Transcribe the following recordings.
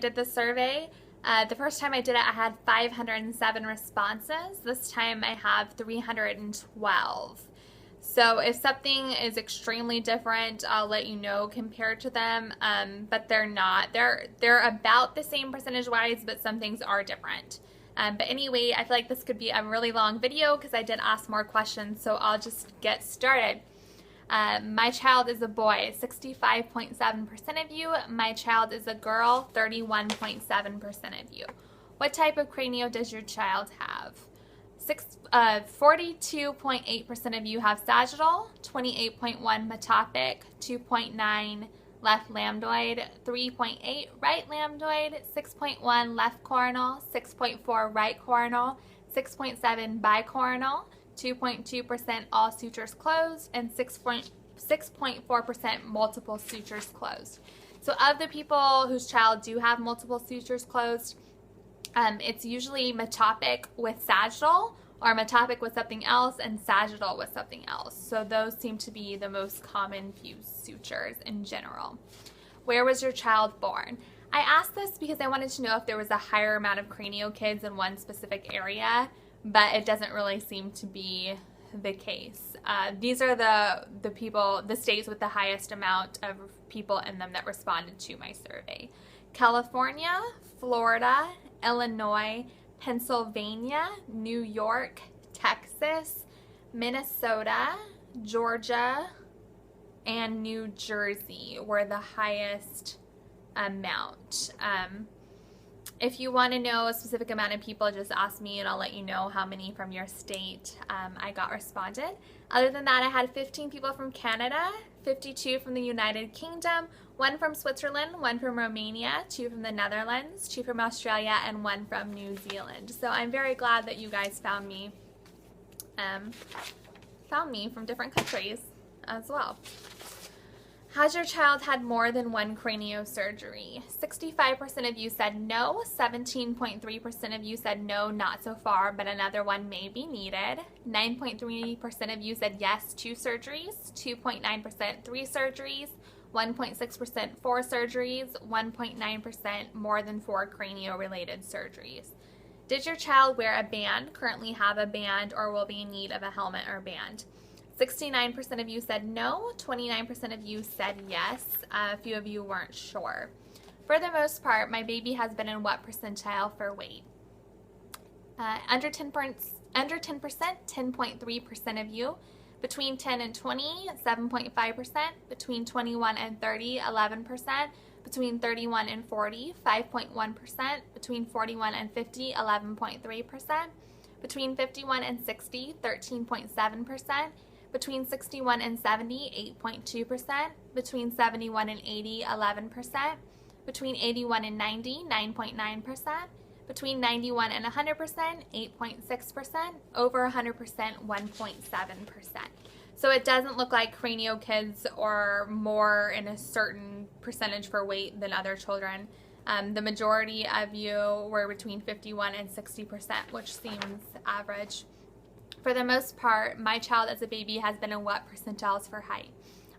Did the survey. The first time I did it, I had 507 responses. This time I have 312. So if something is extremely different, I'll let you know compared to them, but they're not. They're about the same percentage-wise, but some things are different. But anyway, I feel like this could be a really long video because I did ask more questions, so I'll just get started. My child is a boy, 65.7% of you. My child is a girl, 31.7% of you. What type of cranio does your child have? 42.8% of you have sagittal, 28.1 metopic, 2.9 left lambdoid, 3.8 right lambdoid, 6.1 left coronal, 6.4 right coronal, 6.7 bicoronal, 2.2% all sutures closed, and 6.4% multiple sutures closed. So of the people whose child do have multiple sutures closed, it's usually metopic with sagittal, or metopic with something else, and sagittal with something else. So those seem to be the most common fused sutures in general. Where was your child born? I asked this because I wanted to know if there was a higher amount of cranio kids in one specific area, but it doesn't really seem to be the case. These are the states with the highest amount of people in them that responded to my survey. California, Florida, Illinois, Pennsylvania, New York, Texas, Minnesota, Georgia, and New Jersey were the highest amount. If you want to know a specific amount of people, just ask me and I'll let you know how many from your state I got responded. Other than that, I had 15 people from Canada, 52 from the United Kingdom, 1 from Switzerland, 1 from Romania, 2 from the Netherlands, 2 from Australia, and 1 from New Zealand. So I'm very glad that you guys found me from different countries as well. Has your child had more than one craniosurgery? 65% of you said no, 17.3% of you said no, not so far, but another one may be needed. 9.3% of you said yes, 2 surgeries, 2.9% 3 surgeries, 1.6% 4 surgeries, 1.9% more than 4 cranio-related surgeries. Did your child wear a band, currently have a band, or will be in need of a helmet or band? 69% of you said no, 29% of you said yes, a few of you weren't sure. For the most part, my baby has been in what percentile for weight? Under 10%, 10.3% of you. Between 10 and 20, 7.5%. Between 21 and 30, 11%. Between 31 and 40, 5.1%. Between 41 and 50, 11.3%. Between 51 and 60, 13.7%. Between 61 and 70, 8.2%. Between 71 and 80, 11%. Between 81 and 90, 9.9%. Between 91 and 100%, 8.6%. Over 100%, 1.7%. So it doesn't look like cranio kids are more in a certain percentage for weight than other children. The majority of you were between 51 and 60%, which seems average. For the most part, my child as a baby has been in what percentiles for height?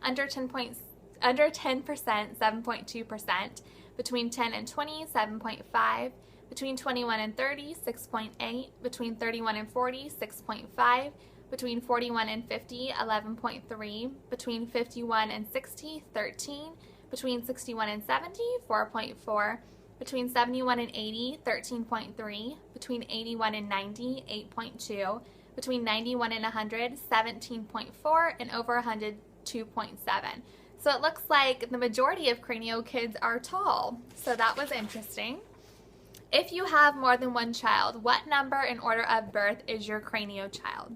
Under 10%, 7.2%. Between 10 and 20, 7.5. Between 21 and 30, 6.8. Between 31 and 40, 6.5. Between 41 and 50, 11.3. Between 51 and 60, 13. Between 61 and 70, 4.4. Between 71 and 80, 13.3. Between 81 and 90, 8.2. Between 91 and 100, 17.4, and over 100, 2.7. So it looks like the majority of cranio kids are tall. So that was interesting. If you have more than one child, what number in order of birth is your cranio child?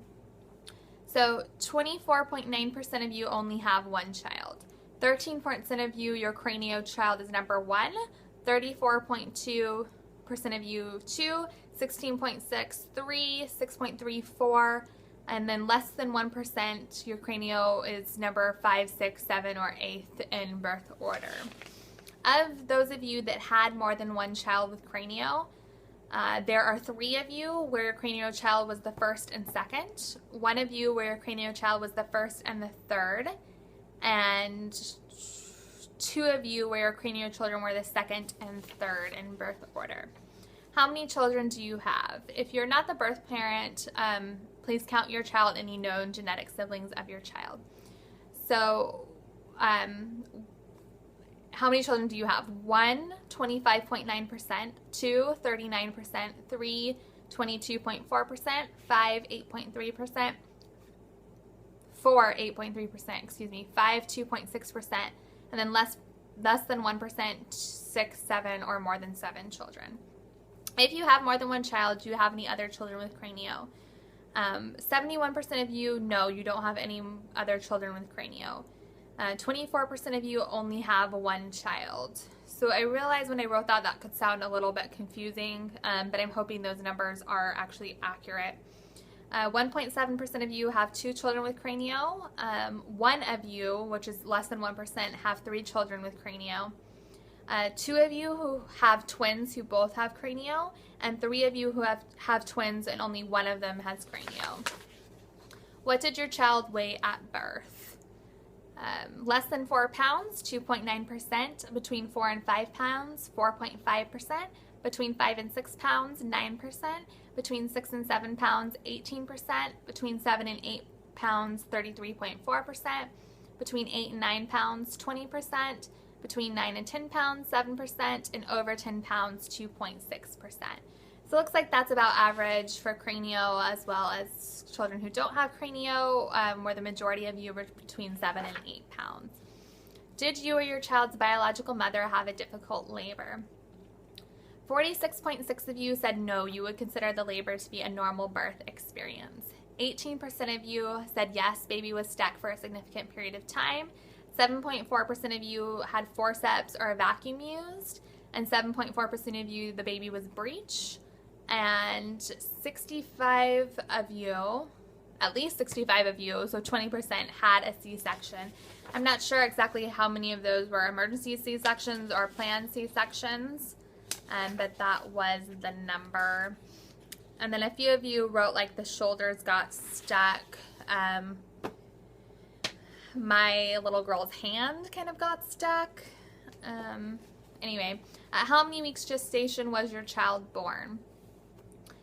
So 24.9% of you only have one child. 13% of you, your cranio child is number 1. 34.2% of you 2. 16.6, 3, 6.34, and then less than 1%, your cranio is number 5, 6, 7, or 8th in birth order. Of those of you that had more than one child with cranio, there are 3 of you where your cranio child was the first and second, 1 of you where your cranio child was the first and the third, and 2 of you where your cranial children were the 2nd and 3rd in birth order. How many children do you have? If you're not the birth parent, please count your child any known genetic siblings of your child. So, how many children do you have? 1, 25.9%, 2, 39%, 3, 22.4%, 5, 8.3%, 4, 8.3%, 5, 2.6%, and then less than 1%, 6, 7, or more than 7 children. If you have more than one child, do you have any other children with cranio? 71% of you, no, you don't have any other children with cranio. 24% of you only have one child. So I realized when I wrote that could sound a little bit confusing, but I'm hoping those numbers are actually accurate. 1.7% of you have 2 children with cranio. 1 of you, which is less than 1%, have 3 children with cranio. 2 of you who have twins who both have cranio, and 3 of you who have twins and only one of them has cranio. What did your child weigh at birth? Less than 4 pounds, 2.9%. Between 4 and 5 pounds, 4.5%. Between 5 and 6 pounds, 9%. Between 6 and 7 pounds, 18%. Between 7 and 8 pounds, 33.4%. Between 8 and 9 pounds, 20%. Between 9 and 10 pounds, 7%. And over 10 pounds, 2.6%. So it looks like that's about average for cranio, as well as children who don't have cranio, where the majority of you were between 7 and 8 pounds. Did you or your child's biological mother have a difficult labor? 46.6% of you said no, you would consider the labor to be a normal birth experience. 18% of you said yes, baby was stuck for a significant period of time. 7.4% of you had forceps or a vacuum used, and 7.4% of you, the baby was breech. And 65 of you, at least 65 of you, so 20% had a C-section. I'm not sure exactly how many of those were emergency C-sections or planned C-sections, but that was the number. And then a few of you wrote like the shoulders got stuck. My little girl's hand kind of got stuck. Anyway, at how many weeks gestation was your child born?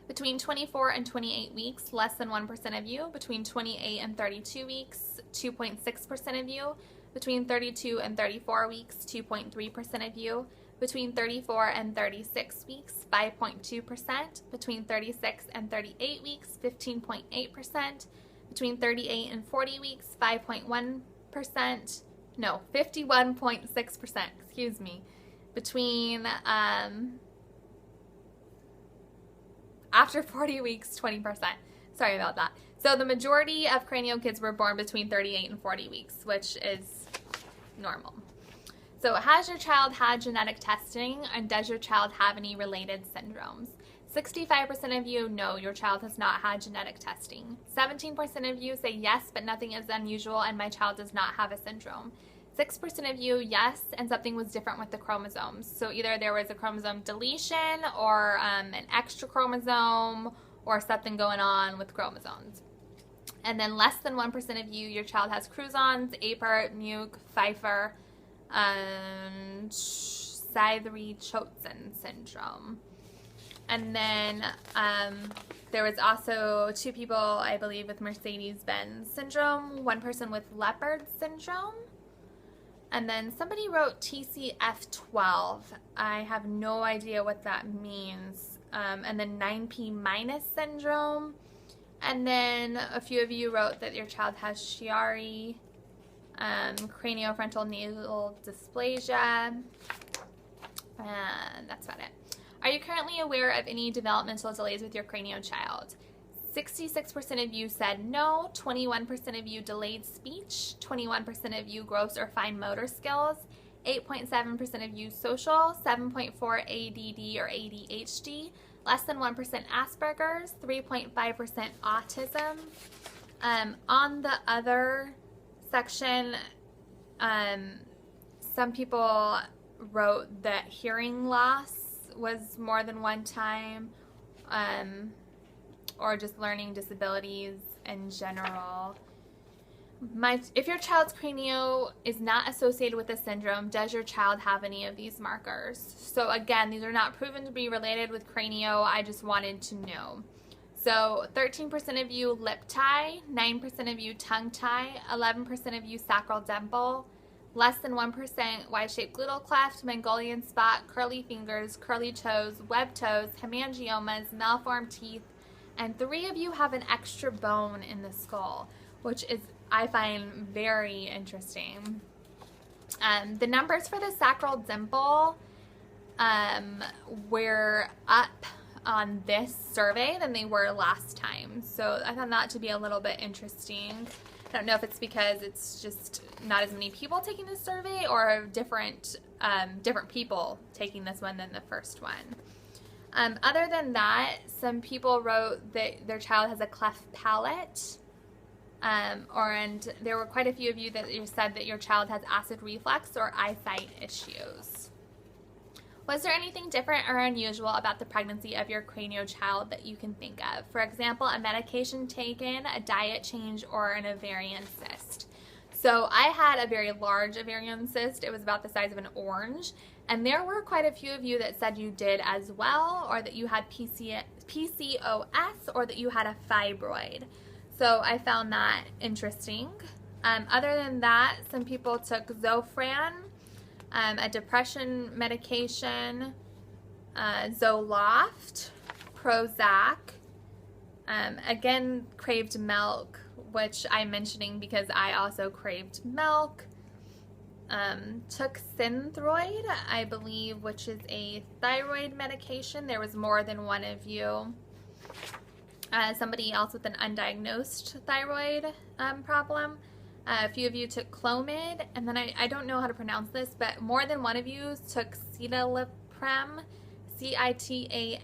Between 24 and 28 weeks, less than 1% of you. Between 28 and 32 weeks, 2.6% of you. Between 32 and 34 weeks, 2.3% of you. Between 34 and 36 weeks, 5.2%. Between 36 and 38 weeks, 15.8%. Between 38 and 40 weeks, 5.1%. No, 51.6%, excuse me. Between, after 40 weeks, 20%. Sorry about that. So the majority of cranio kids were born between 38 and 40 weeks, which is normal. So has your child had genetic testing, and does your child have any related syndromes? 65% of you know your child has not had genetic testing. 17% of you say yes, but nothing is unusual and my child does not have a syndrome. 6% of you, yes, and something was different with the chromosomes. So either there was a chromosome deletion or an extra chromosome or something going on with chromosomes. And then less than 1% of you, your child has Cruzon's, Apert, Muke, Pfeiffer, and Seidri-Chotzen syndrome. And then there was also 2 people, I believe, with Mercedes-Benz syndrome, 1 person with Leopard syndrome, and then somebody wrote TCF12. I have no idea what that means. And then 9P minus syndrome. And then a few of you wrote that your child has Chiari, craniofrontal nasal dysplasia, and that's about it. Are you currently aware of any developmental delays with your cranio child? 66% of you said no, 21% of you delayed speech, 21% of you gross or fine motor skills, 8.7% of you social, 7.4% ADD or ADHD, less than 1% Asperger's, 3.5% autism. On the other section, some people wrote that hearing loss was more than one time, or just learning disabilities in general. If your child's cranio is not associated with the syndrome, does your child have any of these markers? So again, these are not proven to be related with cranio. I just wanted to know. So 13% of you lip tie, 9% of you tongue tie, 11% of you sacral dimple, less than 1% Y-shaped gluteal cleft, Mongolian spot, curly fingers, curly toes, webbed toes, hemangiomas, malformed teeth, and 3 of you have an extra bone in the skull, which is, I find, very interesting. The numbers for the sacral dimple were up on this survey than they were last time. So I found that to be a little bit interesting. I don't know if it's because it's just not as many people taking this survey or different people taking this one than the first one. Other than that, some people wrote that their child has a cleft palate. And there were quite a few of you that you said that your child has acid reflux or eyesight issues. Was there anything different or unusual about the pregnancy of your cranio child that you can think of? For example, a medication taken, a diet change, or an ovarian cyst. So I had a very large ovarian cyst. It was about the size of an orange. And there were quite a few of you that said you did as well, or that you had PCOS, or that you had a fibroid. So I found that interesting. Other than that, some people took Zofran, a depression medication, Zoloft, Prozac, again craved milk, which I'm mentioning because I also craved milk. Took Synthroid, I believe, which is a thyroid medication. There was more than one of you. Somebody else with an undiagnosed thyroid problem. A few of you took Clomid, and then I don't know how to pronounce this, but more than one of you took Citalopram, Citalipram.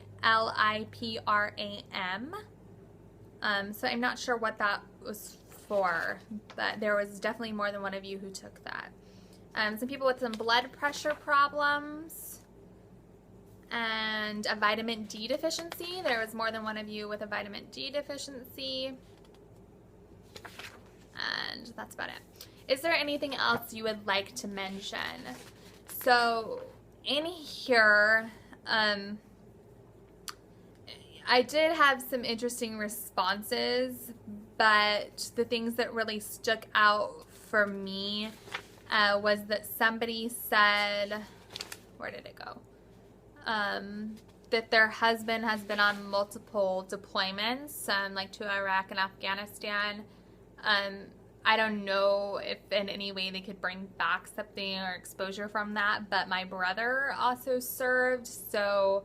So I'm not sure what that was for, but there was definitely more than one of you who took that. Some people with some blood pressure problems and a vitamin D deficiency. There was more than one of you with a vitamin D deficiency. And that's about it. Is there anything else you would like to mention? So in here, I did have some interesting responses, but the things that really stuck out for me was that somebody said, where did it go? That their husband has been on multiple deployments, like to Iraq and Afghanistan. I don't know if in any way they could bring back something or exposure from that, but my brother also served, so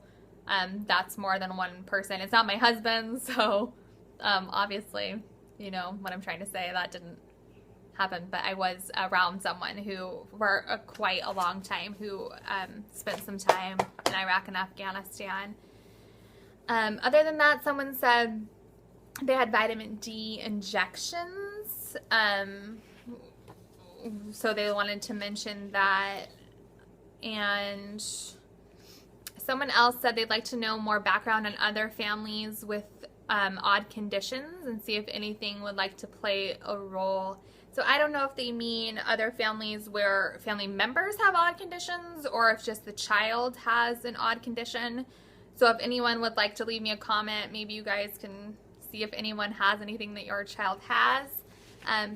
that's more than one person. It's not my husband, so obviously, you know what I'm trying to say, that didn't happen, but I was around someone who, for quite a long time, who spent some time in Iraq and Afghanistan. Other than that, someone said they had vitamin D injections, so they wanted to mention that. And someone else said they'd like to know more background on other families with odd conditions and see if anything would like to play a role. So I don't know if they mean other families where family members have odd conditions or if just the child has an odd condition. So if anyone would like to leave me a comment, maybe you guys can see if anyone has anything that your child has.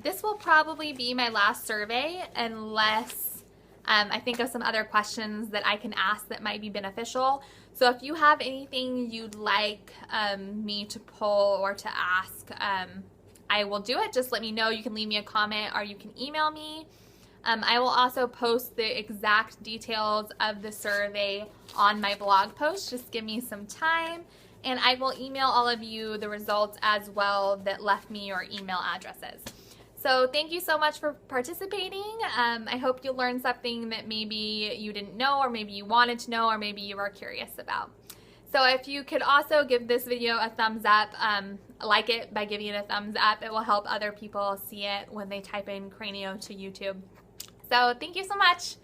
This will probably be my last survey unless I think of some other questions that I can ask that might be beneficial. So if you have anything you'd like me to pull or to ask, I will do it. Just let me know. You can leave me a comment or you can email me. I will also post the exact details of the survey on my blog post. Just give me some time, and I will email all of you the results as well that left me your email addresses. So thank you so much for participating. I hope you learned something that maybe you didn't know, or maybe you wanted to know, or maybe you were curious about. So if you could also give this video a thumbs up, like it by giving it a thumbs up, it will help other people see it when they type in Cranio to YouTube. So thank you so much.